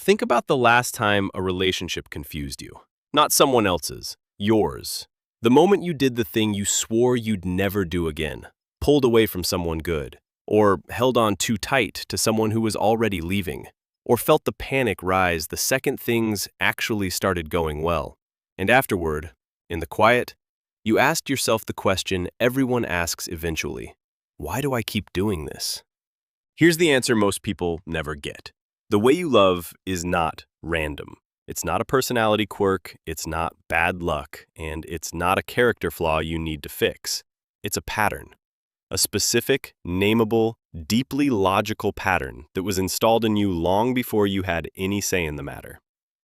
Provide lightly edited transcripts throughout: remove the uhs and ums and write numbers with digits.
Think about the last time a relationship confused you. Not someone else's, yours. The moment you did the thing you swore you'd never do again, pulled away from someone good, or held on too tight to someone who was already leaving, or felt the panic rise the second things actually started going well. And afterward, in the quiet, you asked yourself the question everyone asks eventually: why do I keep doing this? Here's the answer most people never get. The way you love is not random. It's not a personality quirk, it's not bad luck, and it's not a character flaw you need to fix. It's a pattern. A specific, nameable, deeply logical pattern that was installed in you long before you had any say in the matter.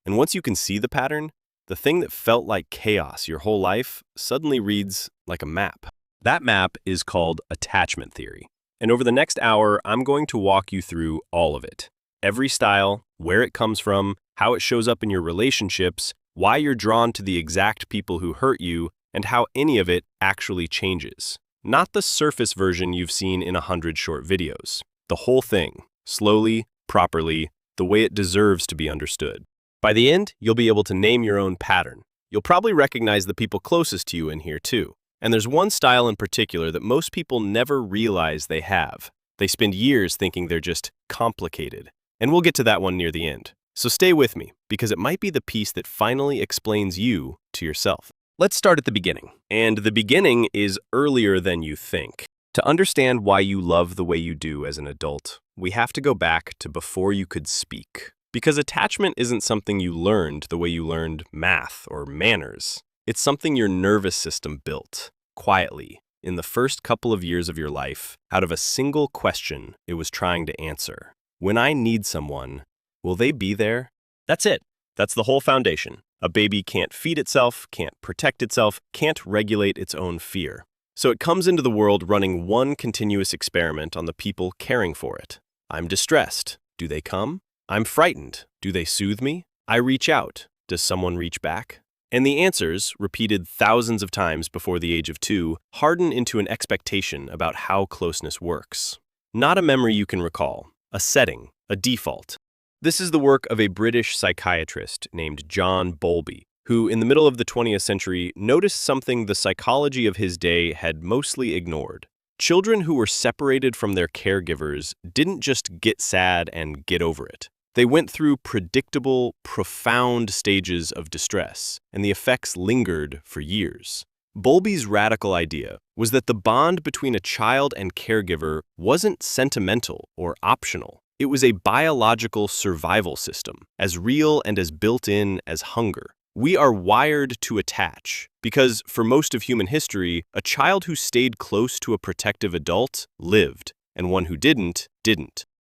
And once you can see the pattern, the thing that felt like chaos your whole life suddenly reads like a map. That map is called attachment theory. And over the next hour, I'm going to walk you through all of it. Every style, where it comes from, how it shows up in your relationships, why you're drawn to the exact people who hurt you, and how any of it actually changes. Not the surface version you've seen in 100 short videos. The whole thing, slowly, properly, the way it deserves to be understood. By the end, you'll be able to name your own pattern. You'll probably recognize the people closest to you in here too. And there's one style in particular that most people never realize they have. They spend years thinking they're just complicated. And we'll get to that one near the end. So stay with me, because it might be the piece that finally explains you to yourself. Let's start at the beginning. And the beginning is earlier than you think. To understand why you love the way you do as an adult, we have to go back to before you could speak. Because attachment isn't something you learned the way you learned math or manners. It's something your nervous system built, quietly, in the first couple of years of your life, out of a single question it was trying to answer. When I need someone, will they be there? That's it. That's the whole foundation. A baby can't feed itself, can't protect itself, can't regulate its own fear. So it comes into the world running one continuous experiment on the people caring for it. I'm distressed. Do they come? I'm frightened. Do they soothe me? I reach out. Does someone reach back? And the answers, repeated thousands of times before the age of 2, harden into an expectation about how closeness works. Not a memory you can recall. A setting, a default. This is the work of a British psychiatrist named John Bowlby, who in the middle of the 20th century noticed something the psychology of his day had mostly ignored. Children who were separated from their caregivers didn't just get sad and get over it. They went through predictable, profound stages of distress, and the effects lingered for years. Bowlby's radical idea was that the bond between a child and caregiver wasn't sentimental or optional. It was a biological survival system, as real and as built-in as hunger. We are wired to attach, because for most of human history, a child who stayed close to a protective adult lived, and one who didn't.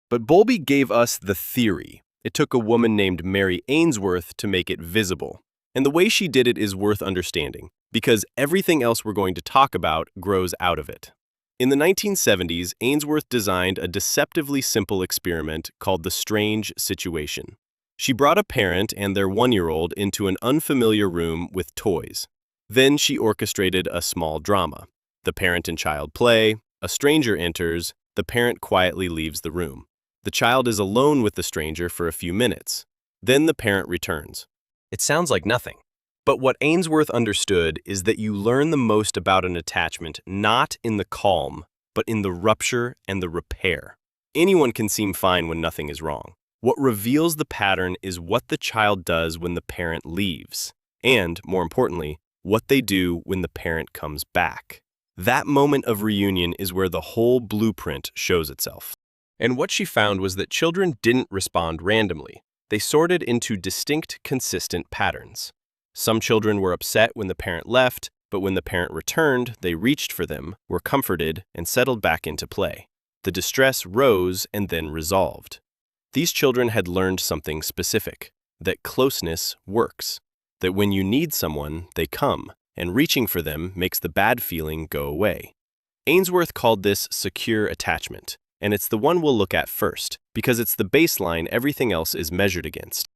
But Bowlby gave us the theory. It took a woman named Mary Ainsworth to make it visible. And the way she did it is worth understanding, because everything else we're going to talk about grows out of it. In the 1970s, Ainsworth designed a deceptively simple experiment called the strange situation. She brought a parent and their 1-year-old into an unfamiliar room with toys. Then she orchestrated a small drama. The parent and child play, a stranger enters, the parent quietly leaves the room. The child is alone with the stranger for a few minutes. Then the parent returns. It sounds like nothing. But what Ainsworth understood is that you learn the most about an attachment not in the calm, but in the rupture and the repair. Anyone can seem fine when nothing is wrong. What reveals the pattern is what the child does when the parent leaves, and, more importantly, what they do when the parent comes back. That moment of reunion is where the whole blueprint shows itself. And what she found was that children didn't respond randomly. They sorted into distinct, consistent patterns. Some children were upset when the parent left, but when the parent returned, they reached for them, were comforted, and settled back into play. The distress rose and then resolved. These children had learned something specific, that closeness works, that when you need someone, they come, and reaching for them makes the bad feeling go away. Ainsworth called this secure attachment, and it's the one we'll look at first, because it's the baseline everything else is measured against.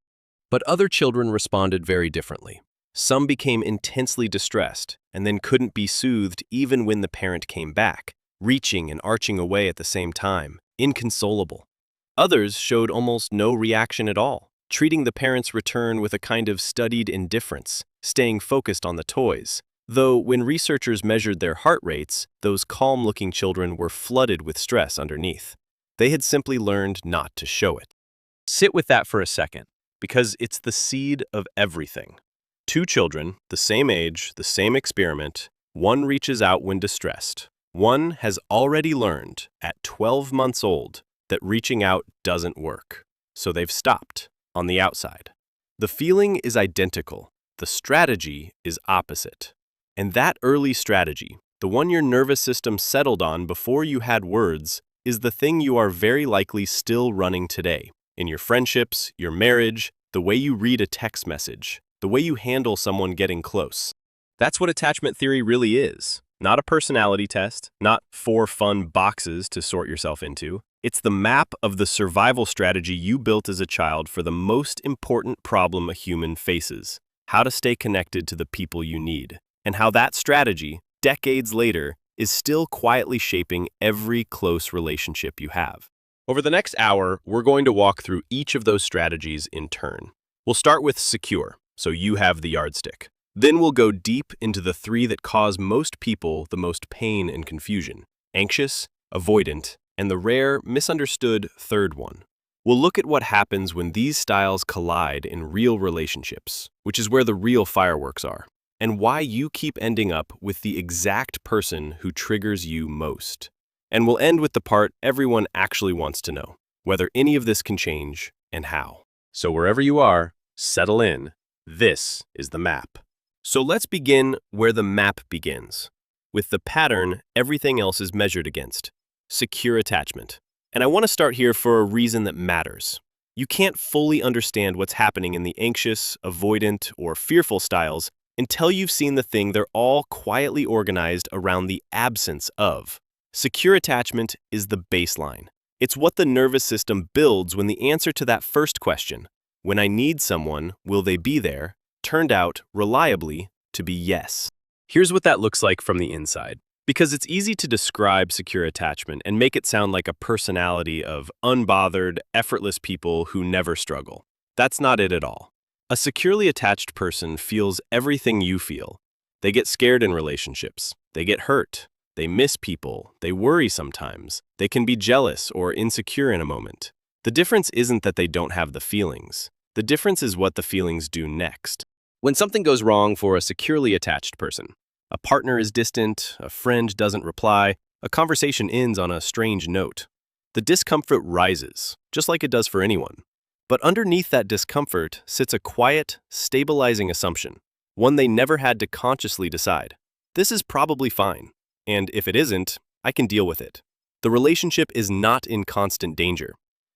But other children responded very differently. Some became intensely distressed and then couldn't be soothed even when the parent came back, reaching and arching away at the same time, inconsolable. Others showed almost no reaction at all, treating the parents' return with a kind of studied indifference, staying focused on the toys. Though when researchers measured their heart rates, those calm-looking children were flooded with stress underneath. They had simply learned not to show it. Sit with that for a second, because it's the seed of everything. Two children, the same age, the same experiment. One reaches out when distressed. One has already learned, at 12 months old, that reaching out doesn't work. So they've stopped, on the outside. The feeling is identical. The strategy is opposite. And that early strategy, the one your nervous system settled on before you had words, is the thing you are very likely still running today. In your friendships, your marriage, the way you read a text message, the way you handle someone getting close. That's what attachment theory really is. Not a personality test, not 4 fun boxes to sort yourself into. It's the map of the survival strategy you built as a child for the most important problem a human faces: how to stay connected to the people you need, and how that strategy, decades later, is still quietly shaping every close relationship you have. Over the next hour, we're going to walk through each of those strategies in turn. We'll start with secure, so you have the yardstick. Then we'll go deep into the 3 that cause most people the most pain and confusion: anxious, avoidant, and the rare, misunderstood third one. We'll look at what happens when these styles collide in real relationships, which is where the real fireworks are, and why you keep ending up with the exact person who triggers you most. And we'll end with the part everyone actually wants to know: whether any of this can change and how. So wherever you are, settle in. This is the map. So let's begin where the map begins, with the pattern everything else is measured against: secure attachment. And I want to start here for a reason that matters. You can't fully understand what's happening in the anxious, avoidant, or fearful styles until you've seen the thing they're all quietly organized around: the absence of. Secure attachment is the baseline. It's what the nervous system builds when the answer to that first question, when I need someone, will they be there, turned out, reliably, to be yes. Here's what that looks like from the inside. Because it's easy to describe secure attachment and make it sound like a personality of unbothered, effortless people who never struggle. That's not it at all. A securely attached person feels everything you feel. They get scared in relationships. They get hurt. They miss people. They worry sometimes. They can be jealous or insecure in a moment. The difference isn't that they don't have the feelings. The difference is what the feelings do next. When something goes wrong for a securely attached person, a partner is distant, a friend doesn't reply, a conversation ends on a strange note, the discomfort rises, just like it does for anyone. But underneath that discomfort sits a quiet, stabilizing assumption, one they never had to consciously decide. This is probably fine, and if it isn't, I can deal with it. The relationship is not in constant danger.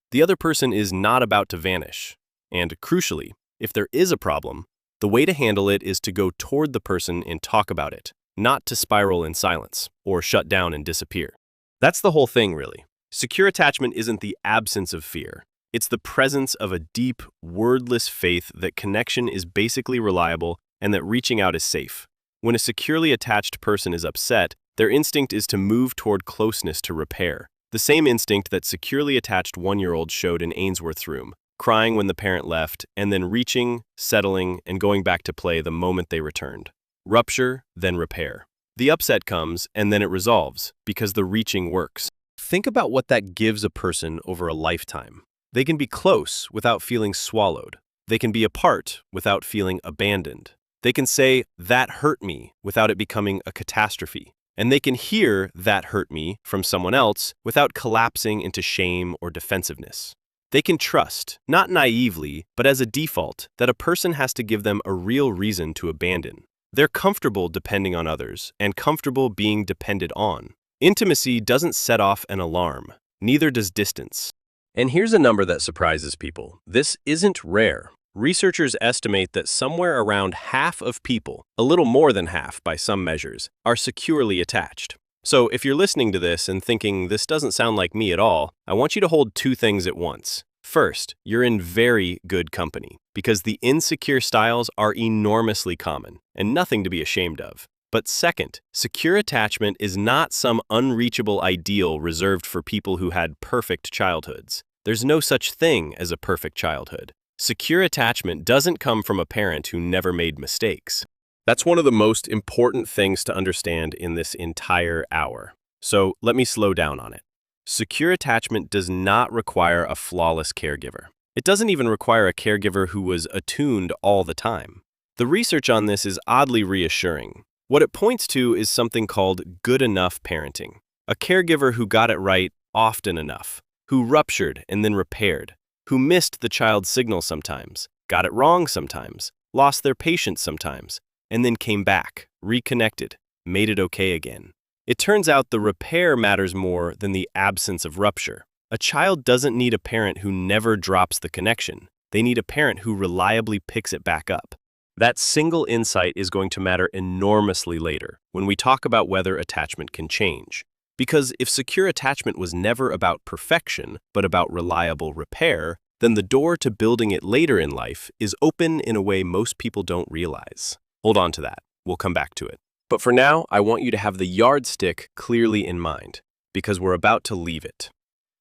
The other person is not about to vanish. And crucially, if there is a problem, the way to handle it is to go toward the person and talk about it, not to spiral in silence or shut down and disappear. That's the whole thing, really. Secure attachment isn't the absence of fear. It's the presence of a deep, wordless faith that connection is basically reliable and that reaching out is safe. When a securely attached person is upset, their instinct is to move toward closeness to repair. The same instinct that securely attached 1-year-olds showed in Ainsworth's room, crying when the parent left, and then reaching, settling, and going back to play the moment they returned. Rupture, then repair. The upset comes, and then it resolves, because the reaching works. Think about what that gives a person over a lifetime. They can be close without feeling swallowed. They can be apart without feeling abandoned. They can say, "that hurt me," without it becoming a catastrophe. And they can hear "that hurt me" from someone else without collapsing into shame or defensiveness. They can trust, not naively, but as a default, that a person has to give them a real reason to abandon. They're comfortable depending on others and comfortable being depended on. Intimacy doesn't set off an alarm. Neither does distance. And here's a number that surprises people. This isn't rare. Researchers estimate that somewhere around half of people, a little more than half by some measures, are securely attached. So if you're listening to this and thinking this doesn't sound like me at all, I want you to hold 2 things at once. First, you're in very good company, because the insecure styles are enormously common and nothing to be ashamed of. But second, secure attachment is not some unreachable ideal reserved for people who had perfect childhoods. There's no such thing as a perfect childhood. Secure attachment doesn't come from a parent who never made mistakes. That's one of the most important things to understand in this entire hour. So let me slow down on it. Secure attachment does not require a flawless caregiver. It doesn't even require a caregiver who was attuned all the time. The research on this is oddly reassuring. What it points to is something called good enough parenting. A caregiver who got it right often enough, who ruptured and then repaired, who missed the child's signal sometimes, got it wrong sometimes, lost their patience sometimes, and then came back, reconnected, made it okay again. It turns out the repair matters more than the absence of rupture. A child doesn't need a parent who never drops the connection. They need a parent who reliably picks it back up. That single insight is going to matter enormously later when we talk about whether attachment can change. Because if secure attachment was never about perfection, but about reliable repair, then the door to building it later in life is open in a way most people don't realize. Hold on to that. We'll come back to it. But for now, I want you to have the yardstick clearly in mind, because we're about to leave it.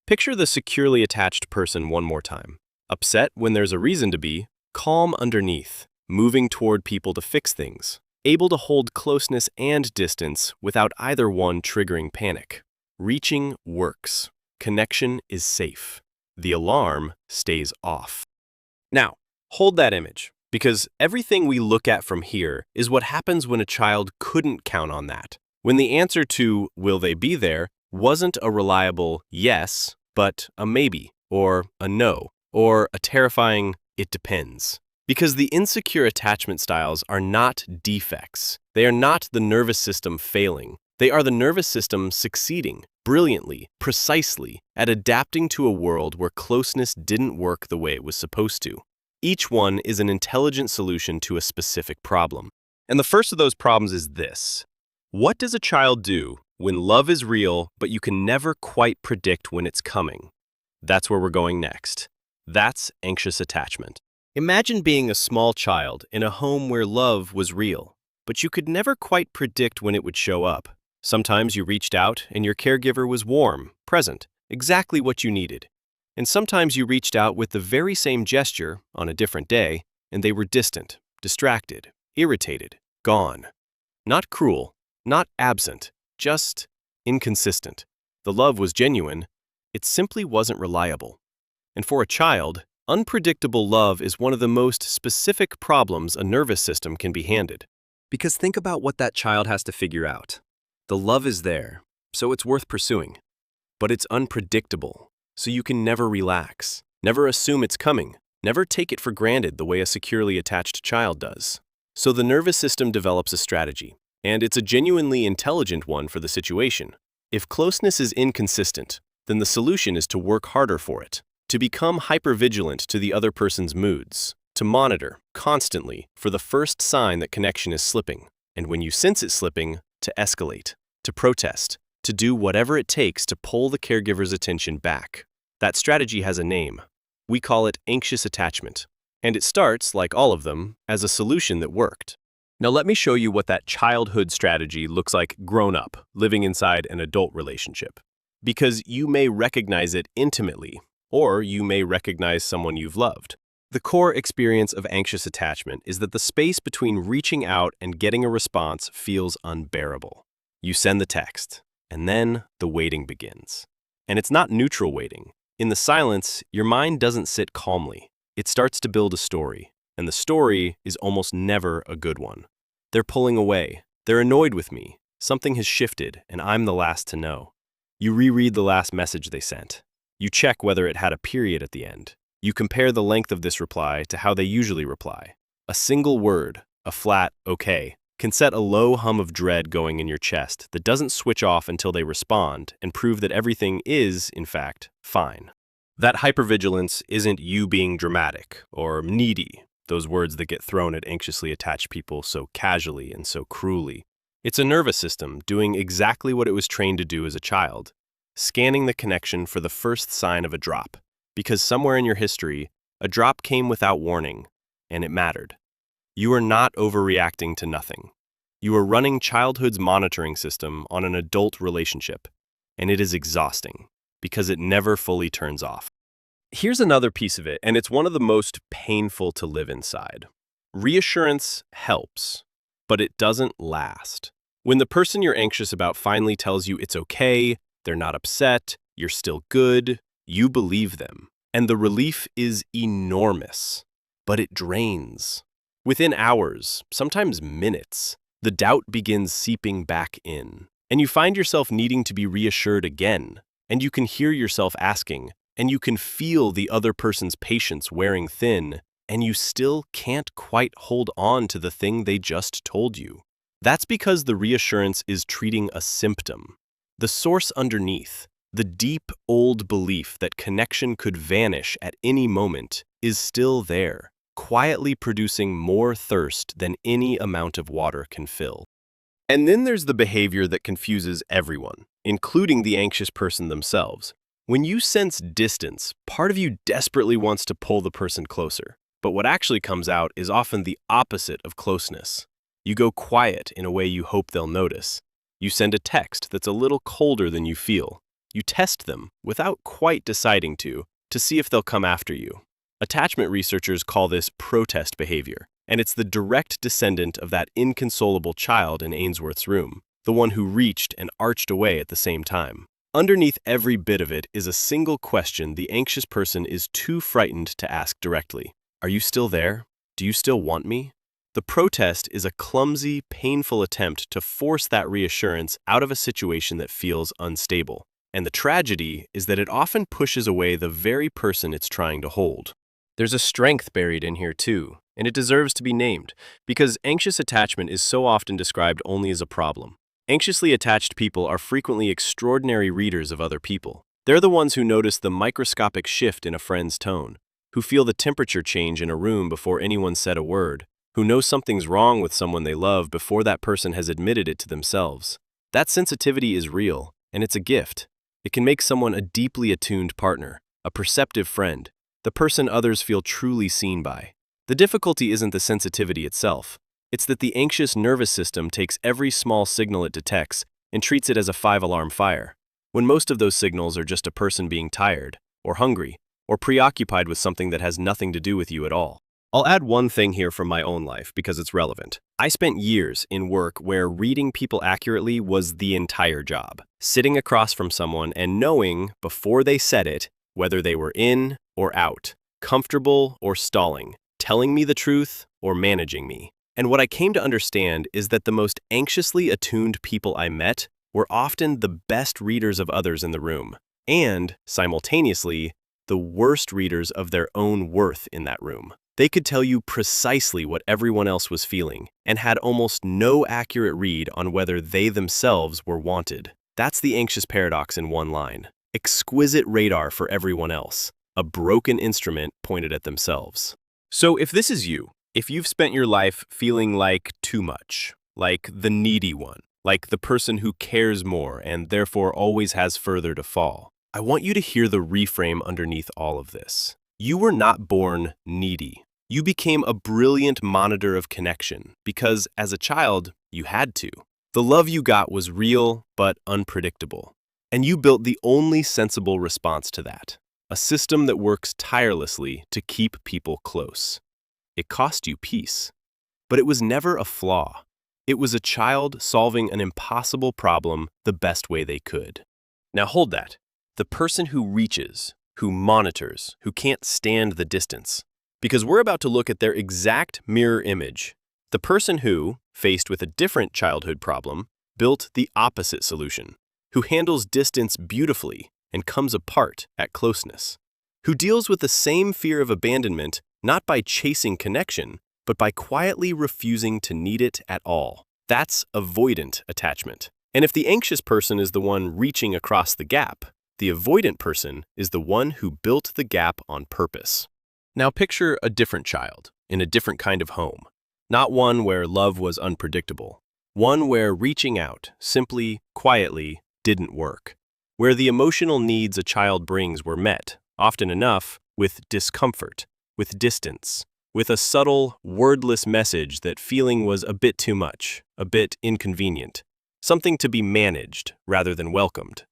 Picture the securely attached person one more time. Upset when there's a reason to be, calm underneath, moving toward people to fix things, able to hold closeness and distance without either one triggering panic. Reaching works. Connection is safe. The alarm stays off. Now, hold that image, because everything we look at from here is what happens when a child couldn't count on that. When the answer to will they be there wasn't a reliable yes, but a maybe, or a no, or a terrifying it depends. Because the insecure attachment styles are not defects. They are not the nervous system failing. They are the nervous system succeeding brilliantly, precisely, at adapting to a world where closeness didn't work the way it was supposed to. Each one is an intelligent solution to a specific problem. And the first of those problems is this. What does a child do when love is real, but you can never quite predict when it's coming? That's where we're going next. That's anxious attachment. Imagine being a small child in a home where love was real, but you could never quite predict when it would show up. Sometimes you reached out and your caregiver was warm, present, exactly what you needed. And sometimes you reached out with the very same gesture on a different day, and they were distant, distracted, irritated, gone. Not cruel, not absent, just inconsistent. The love was genuine, it simply wasn't reliable. And for a child, unpredictable love is one of the most specific problems a nervous system can be handed. Because think about what that child has to figure out. The love is there, so it's worth pursuing. But it's unpredictable, so you can never relax, never assume it's coming, never take it for granted the way a securely attached child does. So the nervous system develops a strategy, and it's a genuinely intelligent one for the situation. If closeness is inconsistent, then the solution is to work harder for it, to become hypervigilant to the other person's moods, to monitor, constantly, for the first sign that connection is slipping, and when you sense it slipping, to escalate, to protest, to do whatever it takes to pull the caregiver's attention back. That strategy has a name. We call it anxious attachment, and it starts, like all of them, as a solution that worked. Now let me show you what that childhood strategy looks like grown up, living inside an adult relationship. Because you may recognize it intimately, or you may recognize someone you've loved. The core experience of anxious attachment is that the space between reaching out and getting a response feels unbearable. You send the text, and then the waiting begins. And it's not neutral waiting. In the silence, your mind doesn't sit calmly. It starts to build a story, and the story is almost never a good one. They're pulling away. They're annoyed with me. Something has shifted, and I'm the last to know. You reread the last message they sent. You check whether it had a period at the end. You compare the length of this reply to how they usually reply. A single word, a flat "okay," can set a low hum of dread going in your chest that doesn't switch off until they respond and prove that everything is, in fact, fine. That hypervigilance isn't you being dramatic or needy, those words that get thrown at anxiously attached people so casually and so cruelly. It's a nervous system doing exactly what it was trained to do as a child, scanning the connection for the first sign of a drop. Because somewhere in your history, a drop came without warning, and it mattered. You are not overreacting to nothing. You are running childhood's monitoring system on an adult relationship, and it is exhausting, because it never fully turns off. Here's another piece of it, and it's one of the most painful to live inside. Reassurance helps, but it doesn't last. When the person you're anxious about finally tells you it's okay, they're not upset, you're still good, you believe them. And the relief is enormous, but it drains. Within hours, sometimes minutes, the doubt begins seeping back in, and you find yourself needing to be reassured again, and you can hear yourself asking, and you can feel the other person's patience wearing thin, and you still can't quite hold on to the thing they just told you. That's because the reassurance is treating a symptom. The source underneath, the deep old belief that connection could vanish at any moment, is still there, quietly producing more thirst than any amount of water can fill. And then there's the behavior that confuses everyone, including the anxious person themselves. When you sense distance, part of you desperately wants to pull the person closer. But what actually comes out is often the opposite of closeness. You go quiet in a way you hope they'll notice. You send a text that's a little colder than you feel. You test them, without quite deciding to see if they'll come after you. Attachment researchers call this protest behavior, and it's the direct descendant of that inconsolable child in Ainsworth's room, the one who reached and arched away at the same time. Underneath every bit of it is a single question the anxious person is too frightened to ask directly. Are you still there? Do you still want me? The protest is a clumsy, painful attempt to force that reassurance out of a situation that feels unstable. And the tragedy is that it often pushes away the very person it's trying to hold. There's a strength buried in here too, and it deserves to be named, because anxious attachment is so often described only as a problem. Anxiously attached people are frequently extraordinary readers of other people. They're the ones who notice the microscopic shift in a friend's tone, who feel the temperature change in a room before anyone said a word, who know something's wrong with someone they love before that person has admitted it to themselves. That sensitivity is real, and it's a gift. It can make someone a deeply attuned partner, a perceptive friend, the person others feel truly seen by. The difficulty isn't the sensitivity itself. It's that the anxious nervous system takes every small signal it detects and treats it as a 5-alarm fire, when most of those signals are just a person being tired, or hungry, or preoccupied with something that has nothing to do with you at all. I'll add one thing here from my own life because it's relevant. I spent years in work where reading people accurately was the entire job. Sitting across from someone and knowing, before they said it, whether they were in or out, comfortable or stalling, telling me the truth or managing me. And what I came to understand is that the most anxiously attuned people I met were often the best readers of others in the room, and, simultaneously, the worst readers of their own worth in that room. They could tell you precisely what everyone else was feeling, and had almost no accurate read on whether they themselves were wanted. That's the anxious paradox in one line. Exquisite radar for everyone else, a broken instrument pointed at themselves. So if this is you, if you've spent your life feeling like too much, like the needy one, like the person who cares more and therefore always has further to fall, I want you to hear the reframe underneath all of this. You were not born needy. You became a brilliant monitor of connection because, as a child, you had to. The love you got was real but unpredictable, and you built the only sensible response to that, a system that works tirelessly to keep people close. It cost you peace, but it was never a flaw. It was a child solving an impossible problem the best way they could. Now hold that. The person who reaches, who monitors, who can't stand the distance. Because we're about to look at their exact mirror image. The person who, faced with a different childhood problem, built the opposite solution, who handles distance beautifully and comes apart at closeness, who deals with the same fear of abandonment not by chasing connection, but by quietly refusing to need it at all. That's avoidant attachment. And if the anxious person is the one reaching across the gap, the avoidant person is the one who built the gap on purpose. Now picture a different child, in a different kind of home. Not one where love was unpredictable. One where reaching out, simply, quietly, didn't work. Where the emotional needs a child brings were met, often enough, with discomfort, with distance, with a subtle, wordless message that feeling was a bit too much, a bit inconvenient, something to be managed rather than welcomed.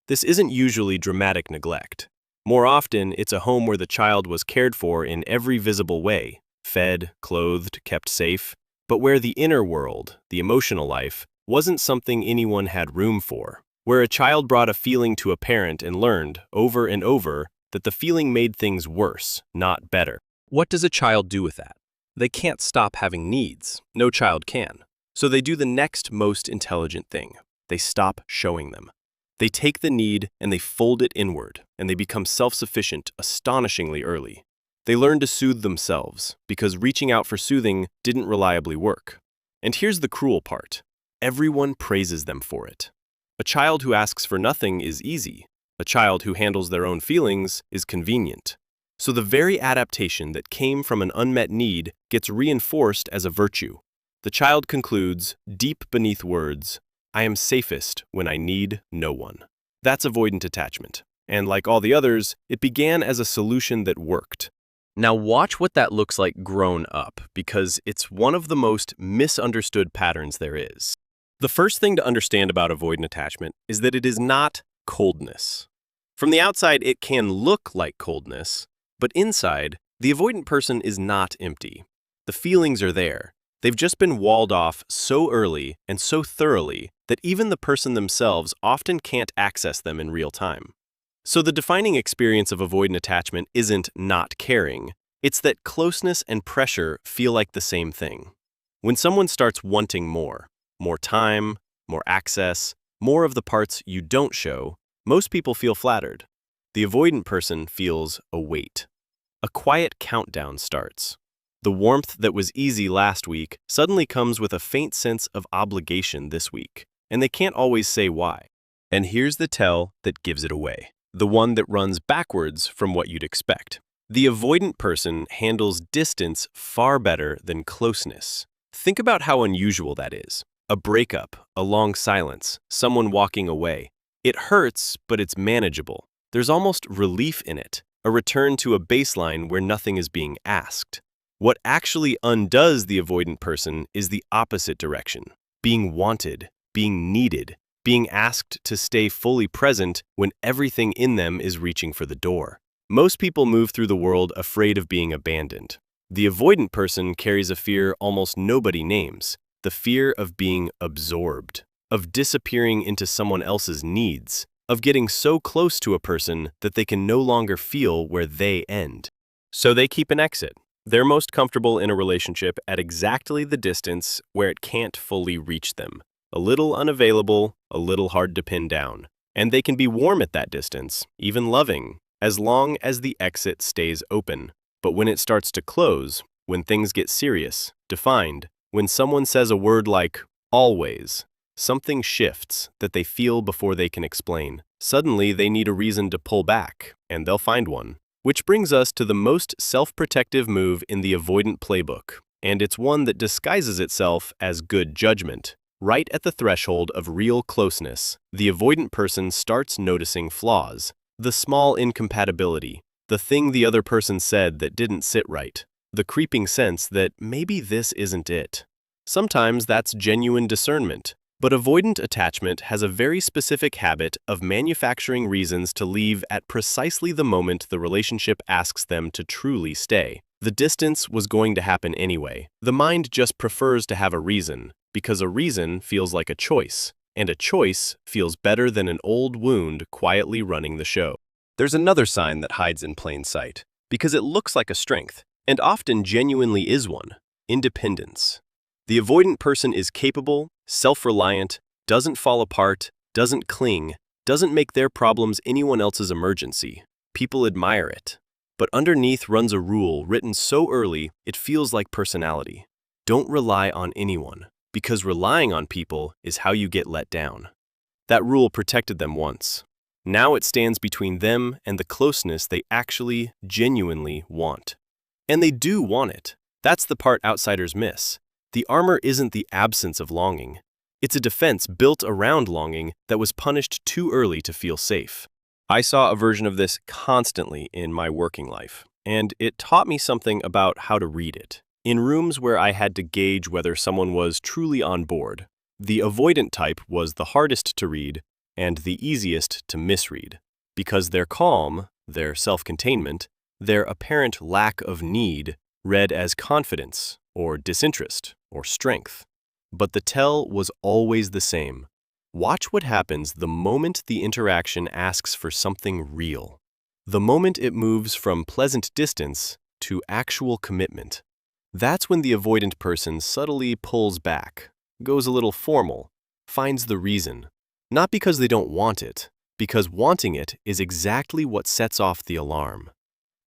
This isn't usually dramatic neglect. More often, it's a home where the child was cared for in every visible way, fed, clothed, kept safe, but where the inner world, the emotional life, wasn't something anyone had room for, where a child brought a feeling to a parent and learned, over and over, that the feeling made things worse, not better. What does a child do with that? They can't stop having needs. No child can. So they do the next most intelligent thing. They stop showing them. They take the need and they fold it inward, and they become self-sufficient astonishingly early. They learn to soothe themselves, because reaching out for soothing didn't reliably work. And here's the cruel part. Everyone praises them for it. A child who asks for nothing is easy. A child who handles their own feelings is convenient. So the very adaptation that came from an unmet need gets reinforced as a virtue. The child concludes, deep beneath words, I am safest when I need no one. That's avoidant attachment. And like all the others, it began as a solution that worked. Now watch what that looks like grown up, because it's one of the most misunderstood patterns there is. The first thing to understand about avoidant attachment is that it is not coldness. From the outside, it can look like coldness, but inside, the avoidant person is not empty. The feelings are there. They've just been walled off so early and so thoroughly that even the person themselves often can't access them in real time. So the defining experience of avoidant attachment isn't not caring. It's that closeness and pressure feel like the same thing. When someone starts wanting more time, more access, more of the parts you don't show, most people feel flattered. The avoidant person feels a weight. A quiet countdown starts. The warmth that was easy last week suddenly comes with a faint sense of obligation this week, and they can't always say why. And here's the tell that gives it away, the one that runs backwards from what you'd expect. The avoidant person handles distance far better than closeness. Think about how unusual that is. A breakup, a long silence, someone walking away. It hurts, but it's manageable. There's almost relief in it, a return to a baseline where nothing is being asked. What actually undoes the avoidant person is the opposite direction, being wanted, being needed, being asked to stay fully present when everything in them is reaching for the door. Most people move through the world afraid of being abandoned. The avoidant person carries a fear almost nobody names, the fear of being absorbed, of disappearing into someone else's needs, of getting so close to a person that they can no longer feel where they end. So they keep an exit. They're most comfortable in a relationship at exactly the distance where it can't fully reach them. A little unavailable, a little hard to pin down. And they can be warm at that distance, even loving, as long as the exit stays open. But when it starts to close, when things get serious, defined, when someone says a word like always, something shifts that they feel before they can explain. Suddenly, they need a reason to pull back, and they'll find one. Which brings us to the most self-protective move in the avoidant playbook, and it's one that disguises itself as good judgment. Right at the threshold of real closeness, the avoidant person starts noticing flaws, the small incompatibility, the thing the other person said that didn't sit right, the creeping sense that maybe this isn't it. Sometimes that's genuine discernment. But avoidant attachment has a very specific habit of manufacturing reasons to leave at precisely the moment the relationship asks them to truly stay. The distance was going to happen anyway. The mind just prefers to have a reason, because a reason feels like a choice, and a choice feels better than an old wound quietly running the show. There's another sign that hides in plain sight, because it looks like a strength, and often genuinely is one: independence. The avoidant person is capable, self-reliant, doesn't fall apart, doesn't cling, doesn't make their problems anyone else's emergency. People admire it. But underneath runs a rule written so early it feels like personality. Don't rely on anyone, because relying on people is how you get let down. That rule protected them once. Now it stands between them and the closeness they actually, genuinely want. And they do want it. That's the part outsiders miss. The armor isn't the absence of longing. It's a defense built around longing that was punished too early to feel safe. I saw a version of this constantly in my working life, and it taught me something about how to read it. In rooms where I had to gauge whether someone was truly on board, the avoidant type was the hardest to read and the easiest to misread. Because they're calm, their self-containment, their apparent lack of need read as confidence or disinterest or strength. But the tell was always the same. Watch what happens the moment the interaction asks for something real. The moment it moves from pleasant distance to actual commitment. That's when the avoidant person subtly pulls back, goes a little formal, finds the reason. Not because they don't want it, because wanting it is exactly what sets off the alarm.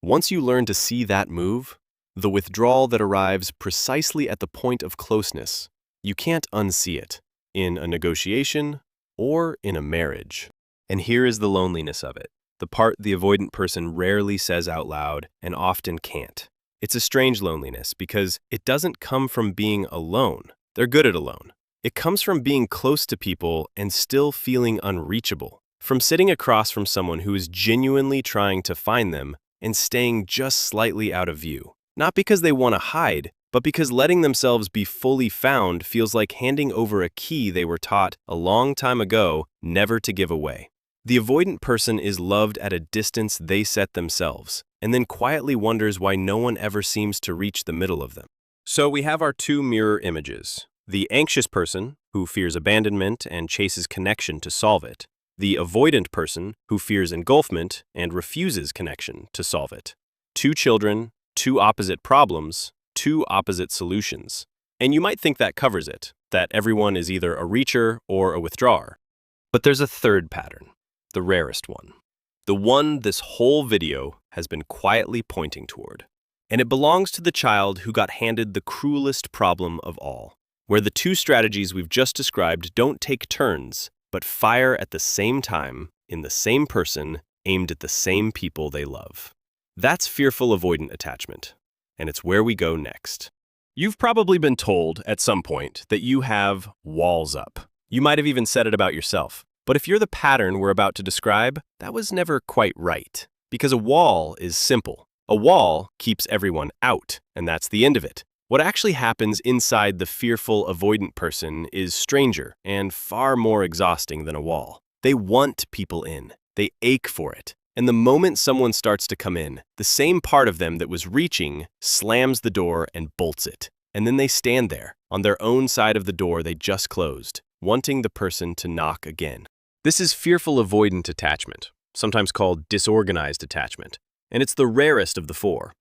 Once you learn to see that move, the withdrawal that arrives precisely at the point of closeness, you can't unsee it, in a negotiation or in a marriage. And here is the loneliness of it, the part the avoidant person rarely says out loud and often can't. It's a strange loneliness because it doesn't come from being alone. They're good at alone. It comes from being close to people and still feeling unreachable, from sitting across from someone who is genuinely trying to find them and staying just slightly out of view. Not because they want to hide, but because letting themselves be fully found feels like handing over a key they were taught a long time ago never to give away. The avoidant person is loved at a distance they set themselves, and then quietly wonders why no one ever seems to reach the middle of them. So we have our two mirror images. The anxious person, who fears abandonment and chases connection to solve it. The avoidant person, who fears engulfment and refuses connection to solve it. Two children, two opposite problems, two opposite solutions. And you might think that covers it, that everyone is either a reacher or a withdrawer. But there's a third pattern, the rarest one. The one this whole video has been quietly pointing toward. And it belongs to the child who got handed the cruelest problem of all, where the two strategies we've just described don't take turns, but fire at the same time, in the same person, aimed at the same people they love. That's fearful avoidant attachment, and it's where we go next. You've probably been told at some point that you have walls up. You might have even said it about yourself. But if you're the pattern we're about to describe, that was never quite right. Because a wall is simple. A wall keeps everyone out, and that's the end of it. What actually happens inside the fearful avoidant person is stranger and far more exhausting than a wall. They want people in. They ache for it. And the moment someone starts to come in, the same part of them that was reaching slams the door and bolts it. And then they stand there, on their own side of the door they just closed, wanting the person to knock again. This is fearful avoidant attachment, sometimes called disorganized attachment, and it's the rarest of the four.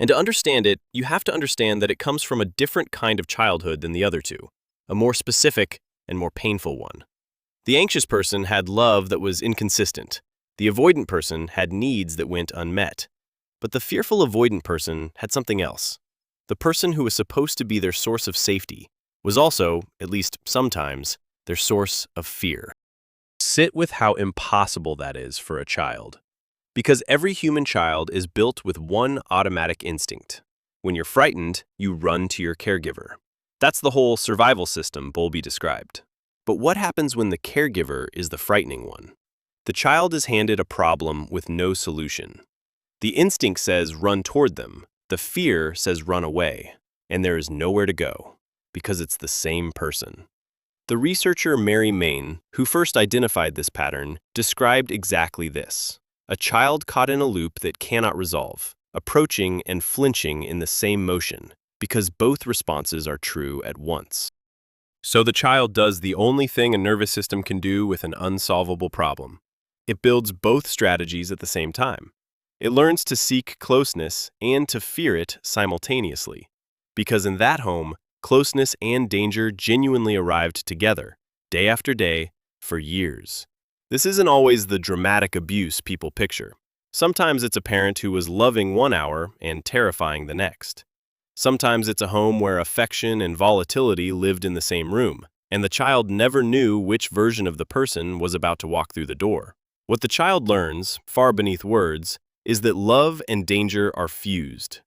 And to understand it, you have to understand that it comes from a different kind of childhood than the other two, a more specific and more painful one. The anxious person had love that was inconsistent. The avoidant person had needs that went unmet. But the fearful avoidant person had something else. The person who was supposed to be their source of safety was also, at least sometimes, their source of fear. Sit with how impossible that is for a child. Because every human child is built with one automatic instinct. When you're frightened, you run to your caregiver. That's the whole survival system Bowlby described. But what happens when the caregiver is the frightening one? The child is handed a problem with no solution. The instinct says run toward them. The fear says run away. And there is nowhere to go, because it's the same person. The researcher Mary Main, who first identified this pattern, described exactly this. A child caught in a loop that cannot resolve, approaching and flinching in the same motion, because both responses are true at once. So the child does the only thing a nervous system can do with an unsolvable problem. It builds both strategies at the same time. It learns to seek closeness and to fear it simultaneously, because in that home, closeness and danger genuinely arrived together, day after day, for years. This isn't always the dramatic abuse people picture. Sometimes it's a parent who was loving one hour and terrifying the next. Sometimes it's a home where affection and volatility lived in the same room, and the child never knew which version of the person was about to walk through the door. What the child learns, far beneath words, is that love and danger are fused.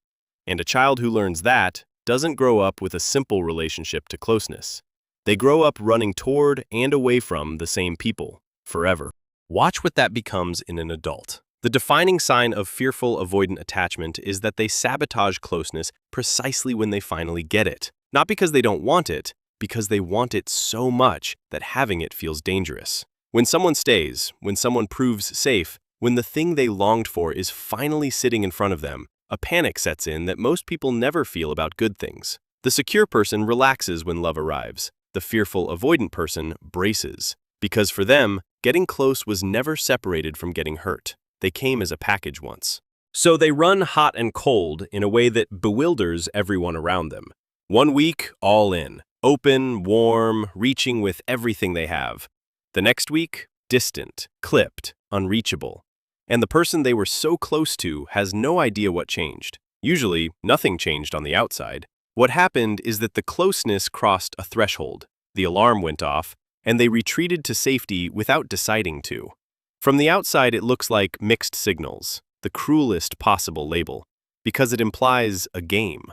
And a child who learns that doesn't grow up with a simple relationship to closeness. They grow up running toward and away from the same people, forever. Watch what that becomes in an adult. The defining sign of fearful avoidant attachment is that they sabotage closeness precisely when they finally get it. Not because they don't want it, because they want it so much that having it feels dangerous. When someone stays, when someone proves safe, When the thing they longed for is finally sitting in front of them, a panic sets in that most people never feel about good things. The secure person relaxes when love arrives. The fearful-avoidant person braces, because for them, getting close was never separated from getting hurt. They came as a package once. So they run hot and cold in a way that bewilders everyone around them. 1 week, all in, open, warm, reaching with everything they have. The next week, distant, clipped, unreachable. And the person they were so close to has no idea what changed. Usually, nothing changed on the outside. What happened is that the closeness crossed a threshold. The alarm went off, and they retreated to safety without deciding to. From the outside, it looks like mixed signals, the cruelest possible label, because it implies a game.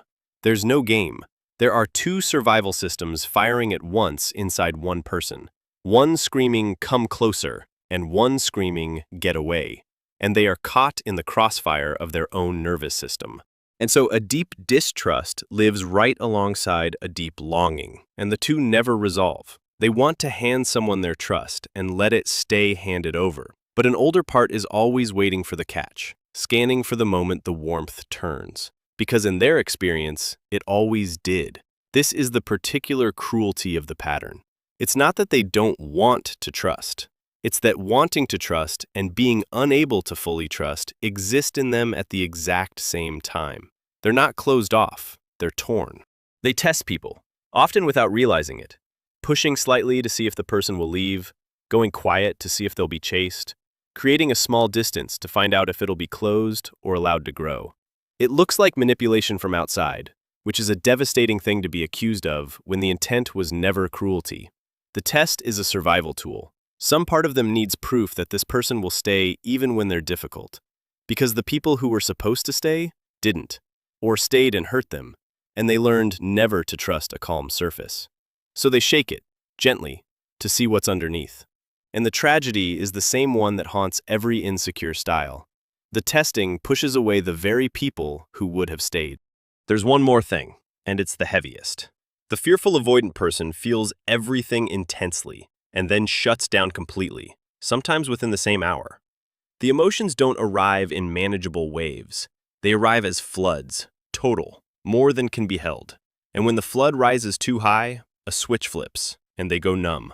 There's no game. There are two survival systems firing at once inside one person. One screaming, "Come closer," and one screaming, "Get away." And they are caught in the crossfire of their own nervous system. And so a deep distrust lives right alongside a deep longing, and the two never resolve. They want to hand someone their trust and let it stay handed over. But an older part is always waiting for the catch, scanning for the moment the warmth turns. Because in their experience, it always did. This is the particular cruelty of the pattern. It's not that they don't want to trust. It's that wanting to trust and being unable to fully trust exist in them at the exact same time. They're not closed off, they're torn. They test people, often without realizing it, pushing slightly to see if the person will leave, going quiet to see if they'll be chased, creating a small distance to find out if it'll be closed or allowed to grow. It looks like manipulation from outside, which is a devastating thing to be accused of when the intent was never cruelty. The test is a survival tool. Some part of them needs proof that this person will stay even when they're difficult, because the people who were supposed to stay didn't, or stayed and hurt them, and they learned never to trust a calm surface. So they shake it, gently, to see what's underneath. And the tragedy is the same one that haunts every insecure style. The testing pushes away the very people who would have stayed. There's one more thing, and it's the heaviest. The fearful-avoidant person feels everything intensely, and then shuts down completely, sometimes within the same hour. The emotions don't arrive in manageable waves. They arrive as floods, total, more than can be held. And when the flood rises too high, a switch flips, and they go numb,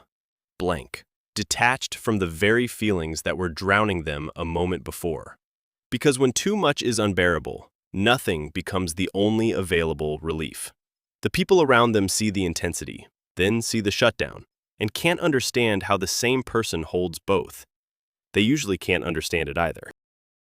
blank, detached from the very feelings that were drowning them a moment before. Because when too much is unbearable, nothing becomes the only available relief. The people around them see the intensity, then see the shutdown, and can't understand how the same person holds both. They usually can't understand it either.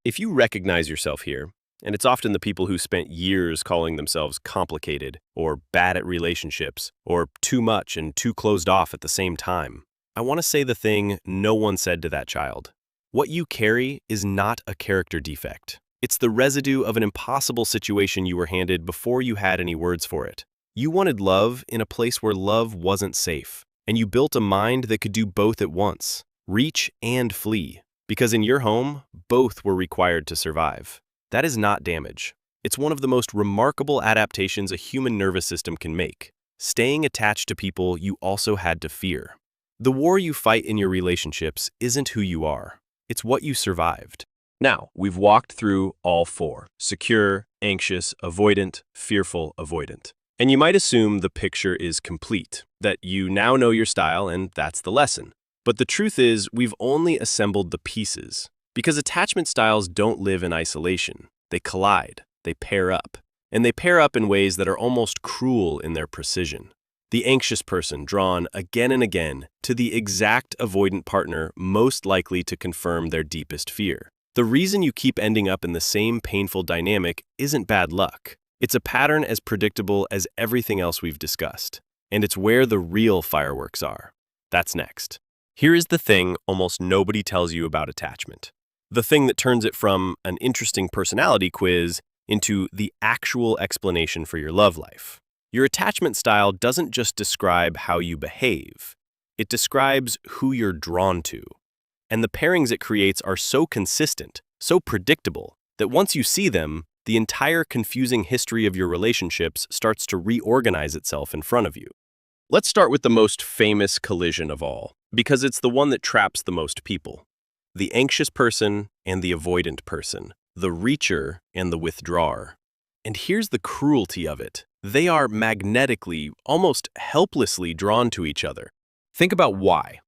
If you recognize yourself here, and it's often the people who spent years calling themselves complicated, or bad at relationships, or too much and too closed off at the same time, I want to say the thing no one said to that child. What you carry is not a character defect. It's the residue of an impossible situation you were handed before you had any words for it. You wanted love in a place where love wasn't safe. And you built a mind that could do both at once, reach and flee, because in your home, both were required to survive. That is not damage. It's one of the most remarkable adaptations a human nervous system can make, staying attached to people you also had to fear. The war you fight in your relationships isn't who you are. It's what you survived. Now, we've walked through all four: secure, anxious, avoidant, fearful, avoidant. And you might assume the picture is complete, that you now know your style and that's the lesson. But the truth is, we've only assembled the pieces. Because attachment styles don't live in isolation. They collide, they pair up. And they pair up in ways that are almost cruel in their precision. The anxious person drawn again and again to the exact avoidant partner most likely to confirm their deepest fear. The reason you keep ending up in the same painful dynamic isn't bad luck. It's a pattern as predictable as everything else we've discussed. And it's where the real fireworks are. That's next. Here is the thing almost nobody tells you about attachment. The thing that turns it from an interesting personality quiz into the actual explanation for your love life. Your attachment style doesn't just describe how you behave. It describes who you're drawn to. And the pairings it creates are so consistent, so predictable, that once you see them, the entire confusing history of your relationships starts to reorganize itself in front of you. Let's start with the most famous collision of all, because it's the one that traps the most people. the anxious person and the avoidant person, the reacher and the withdrawer. And here's the cruelty of it. They are magnetically, almost helplessly drawn to each other. Think about why.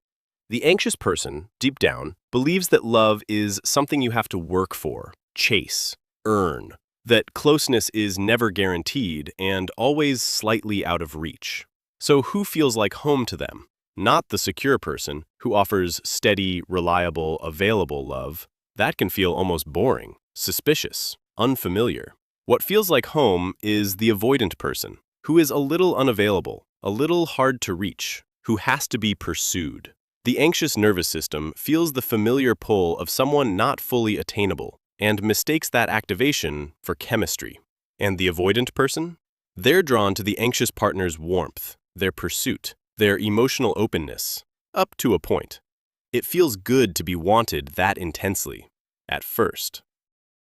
The anxious person, deep down, believes that love is something you have to work for, chase, earn, that closeness is never guaranteed and always slightly out of reach. So who feels like home to them? Not the secure person who offers steady, reliable, available love. That can feel almost boring, suspicious, unfamiliar. What feels like home is the avoidant person, who is a little unavailable, a little hard to reach, who has to be pursued. The anxious nervous system feels the familiar pull of someone not fully attainable and mistakes that activation for chemistry. And the avoidant person? They're drawn to the anxious partner's warmth, their pursuit, their emotional openness, up to a point. It feels good to be wanted that intensely, at first.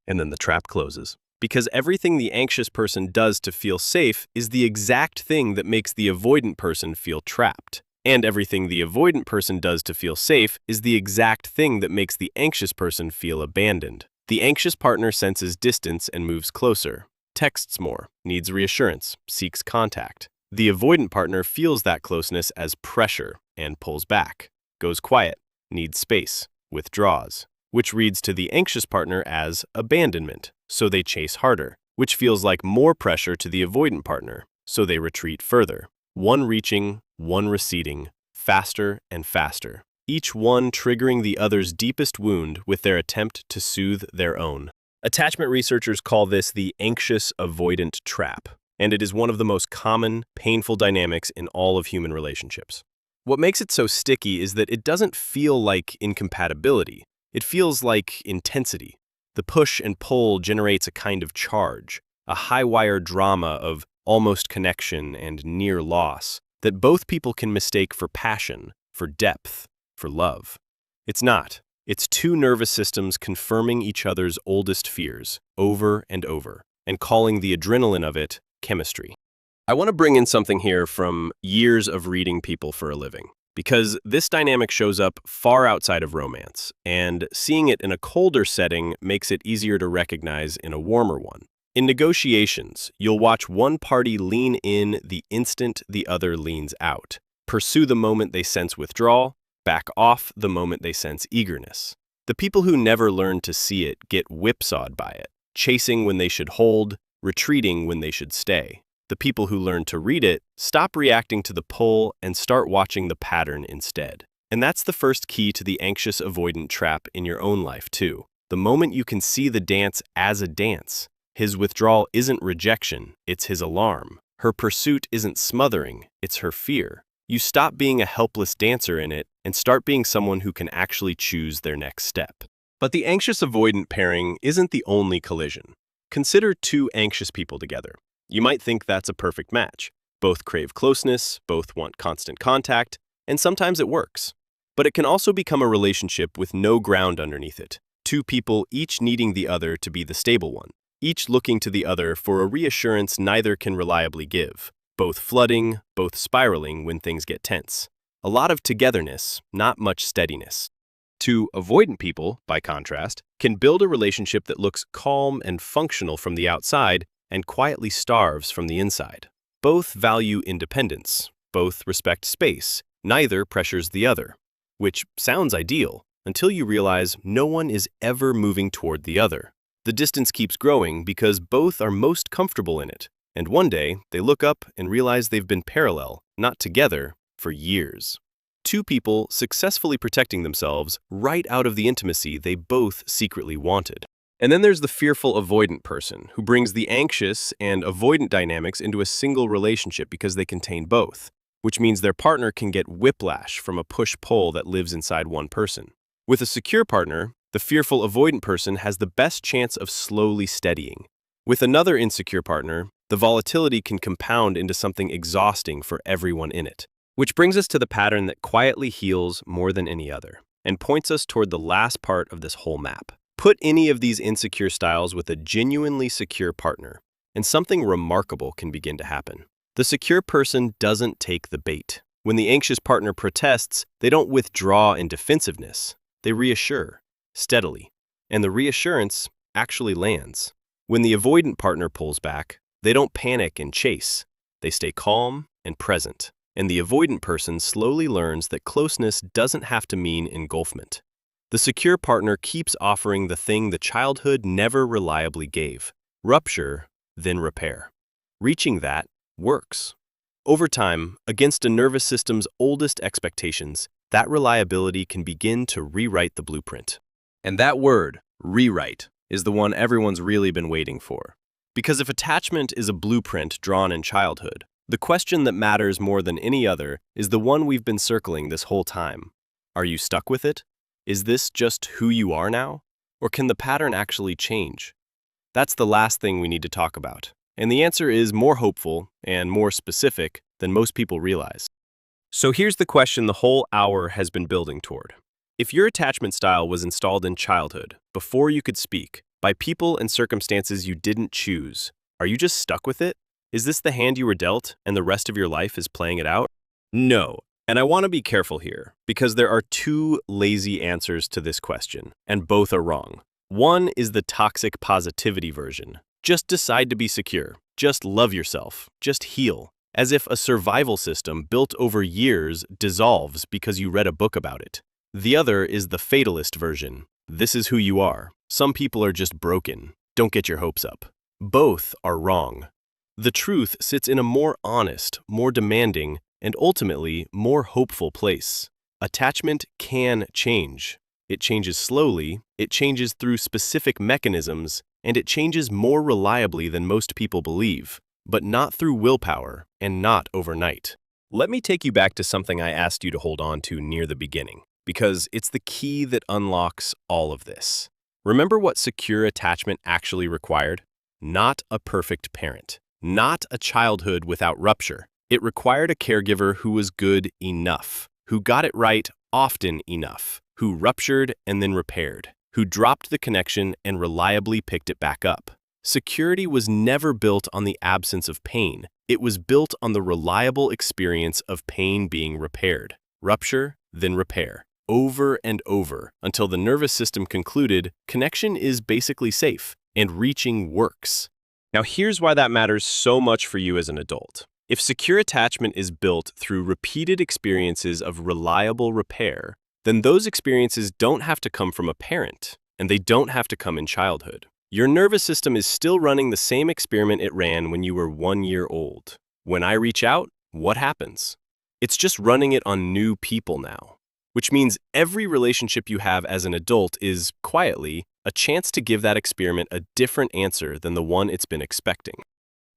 And then the trap closes. Because everything the anxious person does to feel safe is the exact thing that makes the avoidant person feel trapped. And everything the avoidant person does to feel safe is the exact thing that makes the anxious person feel abandoned. The anxious partner senses distance and moves closer, texts more, needs reassurance, seeks contact. The avoidant partner feels that closeness as pressure and pulls back, goes quiet, needs space, withdraws, which reads to the anxious partner as abandonment, so they chase harder, which feels like more pressure to the avoidant partner, so they retreat further. One reaching, one receding, faster and faster, each one triggering the other's deepest wound with their attempt to soothe their own. Attachment researchers call this the anxious avoidant trap, and it is one of the most common, painful dynamics in all of human relationships. What makes it so sticky is that it doesn't feel like incompatibility. It feels like intensity. The push and pull generates a kind of charge, a high-wire drama of almost connection and near loss that both people can mistake for passion, for depth, for love. It's not. It's two nervous systems confirming each other's oldest fears over and over, and calling the adrenaline of it chemistry. I want to bring in something here from years of reading people for a living, because this dynamic shows up far outside of romance, and seeing it in a colder setting makes it easier to recognize in a warmer one. In negotiations, you'll watch one party lean in the instant the other leans out, pursue the moment they sense withdrawal, back off the moment they sense eagerness. The people who never learn to see it get whipsawed by it, chasing when they should hold, retreating when they should stay. The people who learn to read it stop reacting to the pull and start watching the pattern instead. And that's the first key to the anxious avoidant trap in your own life too. The moment you can see the dance as a dance, his withdrawal isn't rejection, it's his alarm. Her pursuit isn't smothering, it's her fear. You stop being a helpless dancer in it and start being someone who can actually choose their next step. But the anxious avoidant pairing isn't the only collision. Consider two anxious people together. You might think that's a perfect match. Both crave closeness, both want constant contact, and sometimes it works. But it can also become a relationship with no ground underneath it. Two people each needing the other to be the stable one, each looking to the other for a reassurance neither can reliably give. Both flooding, both spiraling when things get tense. A lot of togetherness, not much steadiness. Two avoidant people, by contrast, can build a relationship that looks calm and functional from the outside and quietly starves from the inside. Both value independence, both respect space, neither pressures the other. Which sounds ideal, until you realize no one is ever moving toward the other. The distance keeps growing because both are most comfortable in it, and one day they look up and realize they've been parallel, not together, for years. Two people successfully protecting themselves right out of the intimacy they both secretly wanted. And then there's the fearful avoidant person who brings the anxious and avoidant dynamics into a single relationship because they contain both, which means their partner can get whiplash from a push-pull that lives inside one person. With a secure partner, the fearful avoidant person has the best chance of slowly steadying. With another insecure partner, the volatility can compound into something exhausting for everyone in it. Which brings us to the pattern that quietly heals more than any other, and points us toward the last part of this whole map. Put any of these insecure styles with a genuinely secure partner, and something remarkable can begin to happen. The secure person doesn't take the bait. When the anxious partner protests, they don't withdraw in defensive. They reassure. steadily, and the reassurance actually lands. When the avoidant partner pulls back, they don't panic and chase. They stay calm and present. And the avoidant person slowly learns that closeness doesn't have to mean engulfment. The secure partner keeps offering the thing the childhood never reliably gave: rupture, then repair. Reaching that works. Over time, against a nervous system's oldest expectations, that reliability can begin to rewrite the blueprint. And that word, rewrite, is the one everyone's really been waiting for. Because if attachment is a blueprint drawn in childhood, the question that matters more than any other is the one we've been circling this whole time. Are you stuck with it? Is this just who you are now? Or can the pattern actually change? That's the last thing we need to talk about. And the answer is more hopeful and more specific than most people realize. So here's the question the whole hour has been building toward. If your attachment style was installed in childhood, before you could speak, by people and circumstances you didn't choose, are you just stuck with it? Is this the hand you were dealt and the rest of your life is playing it out? No. And I want to be careful here, because there are two lazy answers to this question, and both are wrong. One is the toxic positivity version. Just decide to be secure. Just love yourself. Just heal. As if a survival system built over years dissolves because you read a book about it. The other is the fatalist version. This is who you are. Some people are just broken. Don't get your hopes up. Both are wrong. The truth sits in a more honest, more demanding, and ultimately more hopeful place. Attachment can change. It changes slowly, it changes through specific mechanisms, and it changes more reliably than most people believe, but not through willpower and not overnight. Let me take you back to something I asked you to hold on to near the beginning, because it's the key that unlocks all of this. Remember what secure attachment actually required? Not a perfect parent, not a childhood without rupture. It required a caregiver who was good enough, who got it right often enough, who ruptured and then repaired, who dropped the connection and reliably picked it back up. Security was never built on the absence of pain. It was built on the reliable experience of pain being repaired. Rupture, then repair. Over and over, until the nervous system concluded connection is basically safe and reaching works. Now here's why that matters so much for you as an adult. If secure attachment is built through repeated experiences of reliable repair, then those experiences don't have to come from a parent, and they don't have to come in childhood. Your nervous system is still running the same experiment it ran when you were 1 year old. When I reach out, what happens? It's just running it on new people now, which means every relationship you have as an adult is, quietly, a chance to give that experiment a different answer than the one it's been expecting.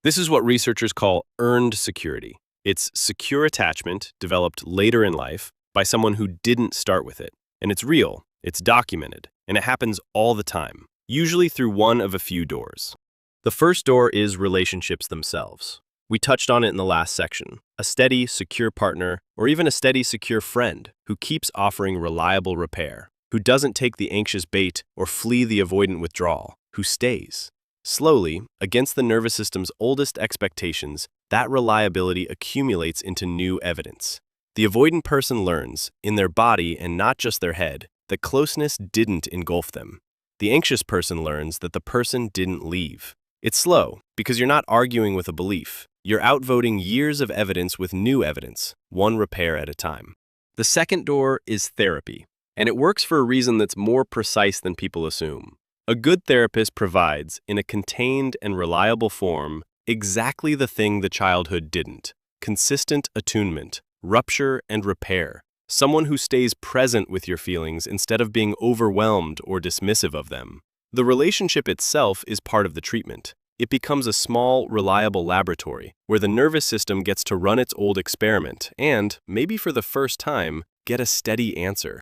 This is what researchers call earned security. It's secure attachment developed later in life by someone who didn't start with it. And it's real, it's documented, and it happens all the time, usually through one of a few doors. The first door is relationships themselves. We touched on it in the last section. A steady, secure partner, or even a steady, secure friend who keeps offering reliable repair, who doesn't take the anxious bait or flee the avoidant withdrawal, who stays. Slowly, against the nervous system's oldest expectations, that reliability accumulates into new evidence. The avoidant person learns, in their body and not just their head, that closeness didn't engulf them. The anxious person learns that the person didn't leave. It's slow, because you're not arguing with a belief. You're outvoting years of evidence with new evidence, one repair at a time. The second door is therapy, and it works for a reason that's more precise than people assume. A good therapist provides, in a contained and reliable form, exactly the thing the childhood didn't: consistent attunement, rupture, and repair. Someone who stays present with your feelings instead of being overwhelmed or dismissive of them. The relationship itself is part of the treatment. It becomes a small, reliable laboratory where the nervous system gets to run its old experiment and, maybe for the first time, get a steady answer.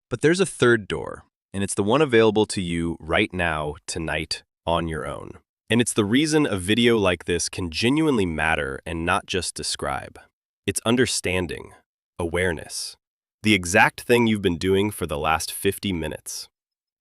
But there's a third door, and it's the one available to you right now, tonight, on your own. And it's the reason a video like this can genuinely matter and not just describe. It's understanding, awareness, the exact thing you've been doing for the last 50 minutes.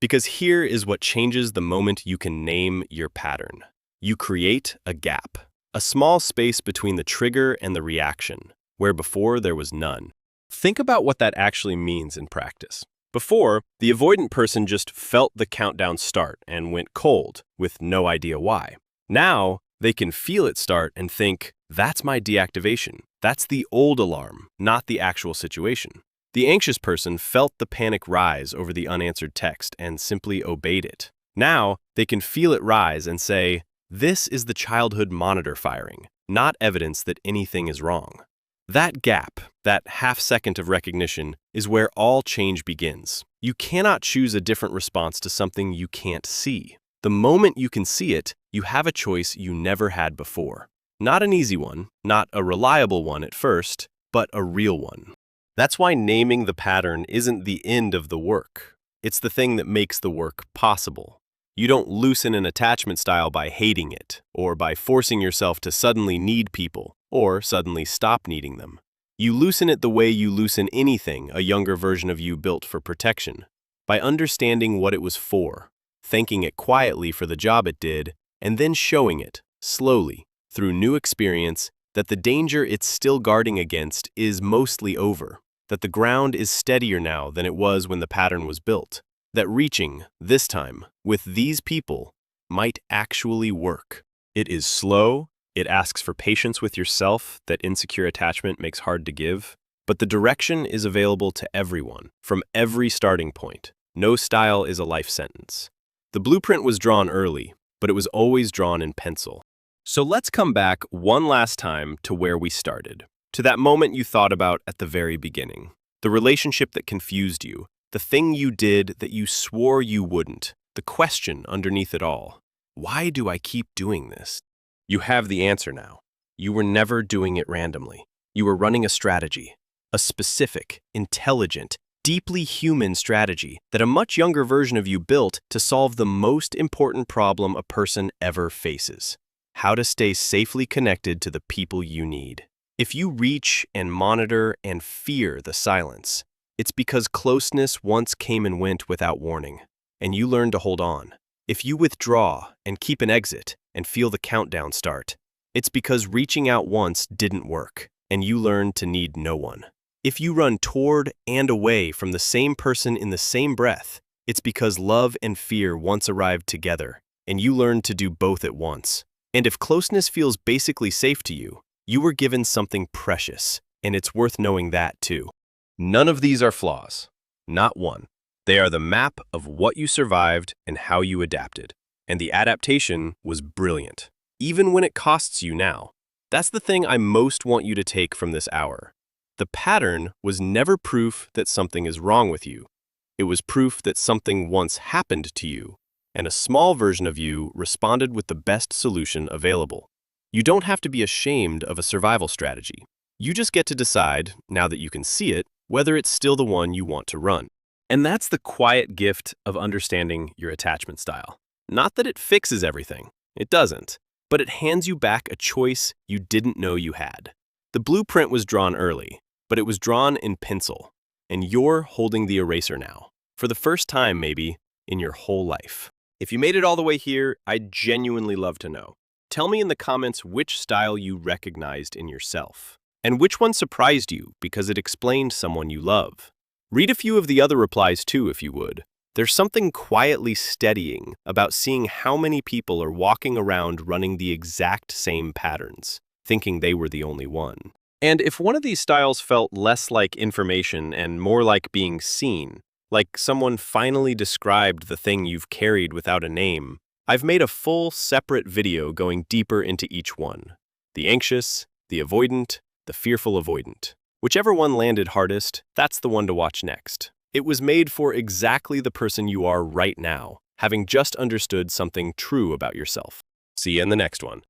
Because here is what changes the moment you can name your pattern. You create a gap, a small space between the trigger and the reaction, where before there was none. Think about what that actually means in practice. Before, the avoidant person just felt the countdown start and went cold, with no idea why. Now, they can feel it start and think, that's my deactivation. That's the old alarm, not the actual situation. The anxious person felt the panic rise over the unanswered text and simply obeyed it. Now, they can feel it rise and say, this is the childhood monitor firing, not evidence that anything is wrong. That gap, that half second of recognition, is where all change begins. You cannot choose a different response to something you can't see. The moment you can see it, you have a choice you never had before. Not an easy one, not a reliable one at first, but a real one. That's why naming the pattern isn't the end of the work. It's the thing that makes the work possible. You don't loosen an attachment style by hating it, or by forcing yourself to suddenly need people, or suddenly stop needing them. You loosen it the way you loosen anything a younger version of you built for protection, by understanding what it was for, thanking it quietly for the job it did, and then showing it, slowly, through new experience, that the danger it's still guarding against is mostly over, that the ground is steadier now than it was when the pattern was built, that reaching, this time, with these people, might actually work. It is slow, it asks for patience with yourself that insecure attachment makes hard to give, but the direction is available to everyone, from every starting point. No style is a life sentence. The blueprint was drawn early, but it was always drawn in pencil. So let's come back one last time to where we started, to that moment you thought about at the very beginning, the relationship that confused you, the thing you did that you swore you wouldn't, the question underneath it all. Why do I keep doing this? You have the answer now. You were never doing it randomly. You were running a strategy, a specific, intelligent, deeply human strategy that a much younger version of you built to solve the most important problem a person ever faces: how to stay safely connected to the people you need. If you reach and monitor and fear the silence, it's because closeness once came and went without warning, and you learn to hold on. If you withdraw and keep an exit and feel the countdown start, it's because reaching out once didn't work, and you learn to need no one. If you run toward and away from the same person in the same breath, it's because love and fear once arrived together, and you learn to do both at once. And if closeness feels basically safe to you, you were given something precious, and it's worth knowing that too. None of these are flaws. Not one. They are the map of what you survived and how you adapted. And the adaptation was brilliant, even when it costs you now. That's the thing I most want you to take from this hour. The pattern was never proof that something is wrong with you. It was proof that something once happened to you, and a small version of you responded with the best solution available. You don't have to be ashamed of a survival strategy. You just get to decide, now that you can see it, whether it's still the one you want to run. And that's the quiet gift of understanding your attachment style. Not that it fixes everything. It doesn't. But it hands you back a choice you didn't know you had. The blueprint was drawn early, but it was drawn in pencil. And you're holding the eraser now. For the first time, maybe, in your whole life. If you made it all the way here, I'd genuinely love to know. Tell me in the comments which style you recognized in yourself. And which one surprised you because it explained someone you love. Read a few of the other replies too, if you would. There's something quietly steadying about seeing how many people are walking around running the exact same patterns, thinking they were the only one. And if one of these styles felt less like information and more like being seen, like someone finally described the thing you've carried without a name, I've made a full, separate video going deeper into each one. The anxious, the avoidant, the fearful-avoidant. Whichever one landed hardest, that's the one to watch next. It was made for exactly the person you are right now, having just understood something true about yourself. See you in the next one.